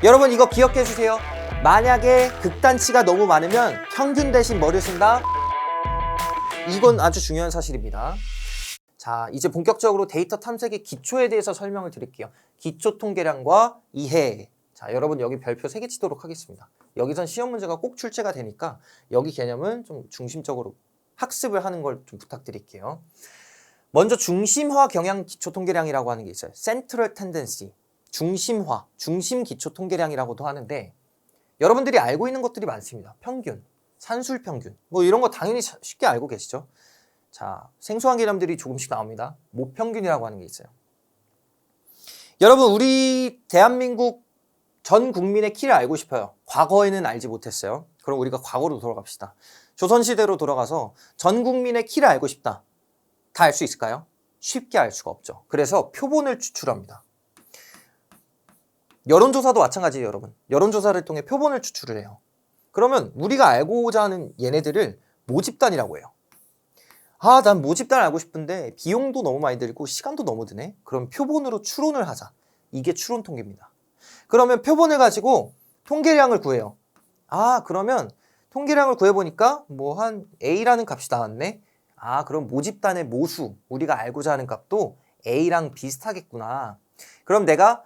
여러분 이거 기억해 주세요. 만약에 극단치가 너무 많으면 평균 대신 뭐를 쓴다? 이건 아주 중요한 사실입니다. 자, 이제 본격적으로 데이터 탐색의 기초에 대해서 설명을 드릴게요. 기초 통계량과 이해. 자, 여러분 여기 별표 3개 치도록 하겠습니다. 여기선 시험 문제가 꼭 출제가 되니까 여기 개념은 좀 중심적으로 학습을 하는 걸 좀 부탁드릴게요. 먼저 중심화 경향 기초 통계량이라고 하는 게 있어요. Central Tendency. 중심화, 중심 기초 통계량이라고도 하는데 여러분들이 알고 있는 것들이 많습니다. 평균, 산술 평균, 뭐 이런 거 당연히 쉽게 알고 계시죠? 자, 생소한 개념들이 조금씩 나옵니다. 모평균이라고 하는 게 있어요. 여러분, 우리 대한민국 전 국민의 키를 알고 싶어요. 과거에는 알지 못했어요. 그럼 우리가 과거로 돌아갑시다. 조선시대로 돌아가서 전 국민의 키를 알고 싶다. 다 알 수 있을까요? 쉽게 알 수가 없죠. 그래서 표본을 추출합니다. 여론조사도 마찬가지예요, 여러분. 여론조사를 통해 표본을 추출을 해요. 그러면 우리가 알고자 하는 얘네들을 모집단이라고 해요. 아, 난 모집단 알고 싶은데 비용도 너무 많이 들고 시간도 너무 드네. 그럼 표본으로 추론을 하자. 이게 추론 통계입니다. 그러면 표본을 가지고 통계량을 구해요. 아, 그러면 통계량을 구해보니까 뭐 한 A라는 값이 나왔네. 아, 그럼 모집단의 모수, 우리가 알고자 하는 값도 A랑 비슷하겠구나. 그럼 내가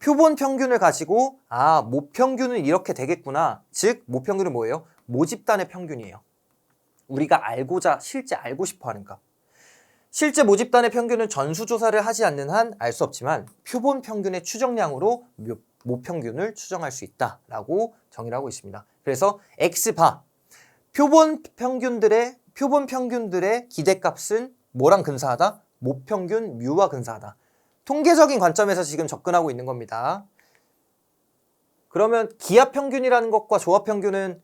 표본 평균을 가지고 아, 모평균은 이렇게 되겠구나. 즉, 모평균은 뭐예요? 모집단의 평균이에요. 우리가 알고자, 실제 알고 싶어 하는 값. 실제 모집단의 평균은 전수조사를 하지 않는 한 알 수 없지만 표본 평균의 추정량으로 모평균을 추정할 수 있다라고 정의를 하고 있습니다. 그래서 X바, 표본 평균들의 기대값은 뭐랑 근사하다? 모평균 뮤와 근사하다. 통계적인 관점에서 지금 접근하고 있는 겁니다. 그러면 기하평균이라는 것과 조합평균은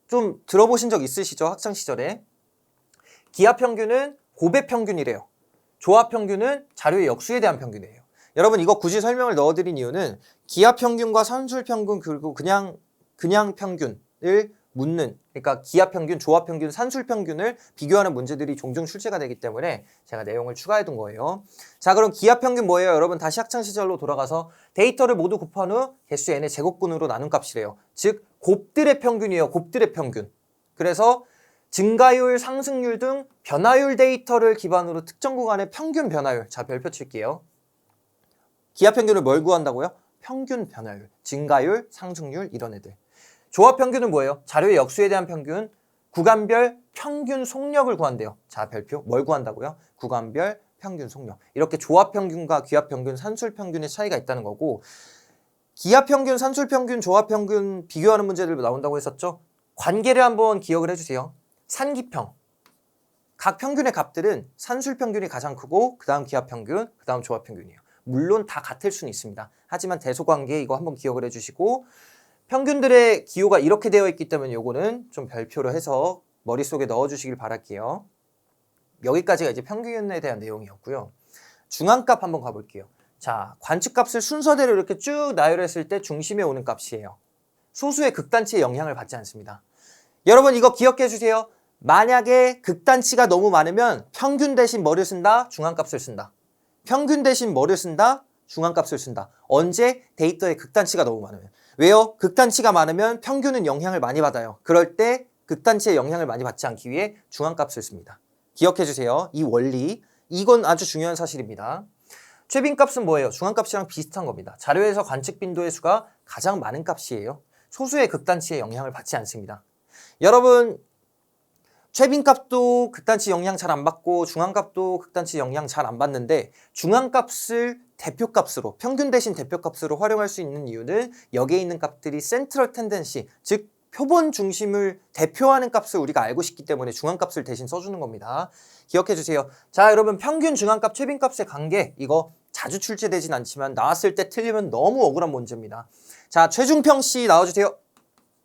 좀 들어보신 적 있으시죠? 학창시절에. 기하평균은 고배평균이래요. 조합평균은 자료의 역수에 대한 평균이에요. 여러분 이거 굳이 설명을 넣어드린 이유는 기하평균과 산술평균 그리고 그냥 평균을 묻는, 그러니까 기하평균, 조합평균, 산술평균을 비교하는 문제들이 종종 출제가 되기 때문에 제가 내용을 추가해둔 거예요. 자, 그럼 기하평균 뭐예요? 여러분 다시 학창시절로 돌아가서 데이터를 모두 곱한 후 개수 n의 제곱근으로 나눈 값이래요. 즉 곱들의 평균이에요. 곱들의 평균. 그래서 증가율, 상승률 등 변화율 데이터를 기반으로 특정 구간의 평균 변화율. 자, 별표 칠게요. 기하평균을 뭘 구한다고요? 평균 변화율, 증가율, 상승률 이런 애들. 조합평균은 뭐예요? 자료의 역수에 대한 평균, 구간별 평균 속력을 구한대요. 자, 별표 뭘 구한다고요? 구간별 평균 속력. 이렇게 조합평균과 기하평균, 산술평균의 차이가 있다는 거고, 기하평균, 산술평균, 조합평균 비교하는 문제들 나온다고 했었죠? 관계를 한번 기억을 해주세요. 산기평. 각 평균의 값들은 산술평균이 가장 크고 그 다음 기하평균, 그 다음 조합평균이에요. 물론 다 같을 수는 있습니다. 하지만 대소관계 이거 한번 기억을 해주시고, 평균들의 기호가 이렇게 되어 있기 때문에 요거는 좀 별표로 해서 머릿속에 넣어주시길 바랄게요. 여기까지가 이제 평균에 대한 내용이었고요. 중앙값 한번 가볼게요. 자, 관측값을 순서대로 이렇게 쭉 나열했을 때 중심에 오는 값이에요. 소수의 극단치의 영향을 받지 않습니다. 여러분 이거 기억해 주세요. 만약에 극단치가 너무 많으면 평균 대신 뭐를 쓴다? 중앙값을 쓴다. 평균 대신 뭐를 쓴다? 중앙값을 쓴다. 언제? 데이터의 극단치가 너무 많으면. 왜요? 극단치가 많으면 평균은 영향을 많이 받아요. 그럴 때 극단치의 영향을 많이 받지 않기 위해 중앙값을 씁니다. 기억해 주세요. 이 원리. 이건 아주 중요한 사실입니다. 최빈값은 뭐예요? 중앙값이랑 비슷한 겁니다. 자료에서 관측 빈도의 수가 가장 많은 값이에요. 소수의 극단치의 영향을 받지 않습니다. 여러분 최빈값도 극단치 영향 잘 안 받고 중앙값도 극단치 영향 잘 안 받는데 중앙값을 대표값으로, 평균 대신 대표값으로 활용할 수 있는 이유는 여기에 있는 값들이 센트럴 텐던시, 즉 표본 중심을 대표하는 값을 우리가 알고 싶기 때문에 중앙값을 대신 써주는 겁니다. 기억해 주세요. 자, 여러분 평균 중앙값 최빈값의 관계, 이거 자주 출제되진 않지만 나왔을 때 틀리면 너무 억울한 문제입니다. 자, 최중평 씨 나와주세요.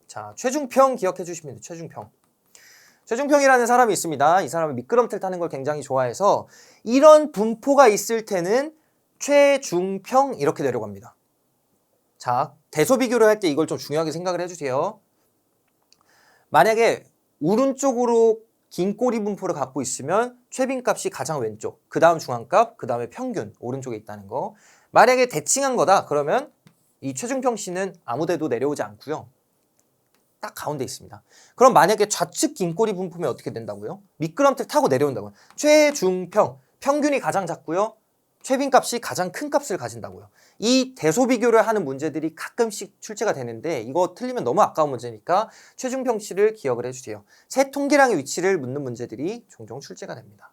자, 최중평 기억해 주시면 돼요. 최중평. 최중평이라는 사람이 있습니다. 이 사람은 미끄럼틀 타는 걸 굉장히 좋아해서 이런 분포가 있을 때는 최중평 이렇게 내려갑니다. 자, 대소 비교를 할 때 이걸 좀 중요하게 생각을 해주세요. 만약에 오른쪽으로 긴 꼬리 분포를 갖고 있으면 최빈값이 가장 왼쪽, 그 다음 중앙값, 그 다음에 평균 오른쪽에 있다는 거. 만약에 대칭한 거다 그러면 이 최중평씨는 아무데도 내려오지 않고요. 딱 가운데 있습니다. 그럼 만약에 좌측 긴 꼬리 분포면 어떻게 된다고요? 미끄럼틀 타고 내려온다고요. 최중평, 평균이 가장 작고요. 최빈값이 가장 큰 값을 가진다고요. 이 대소 비교를 하는 문제들이 가끔씩 출제가 되는데 이거 틀리면 너무 아까운 문제니까 최중평씨를 기억을 해주세요. 세 통계량의 위치를 묻는 문제들이 종종 출제가 됩니다.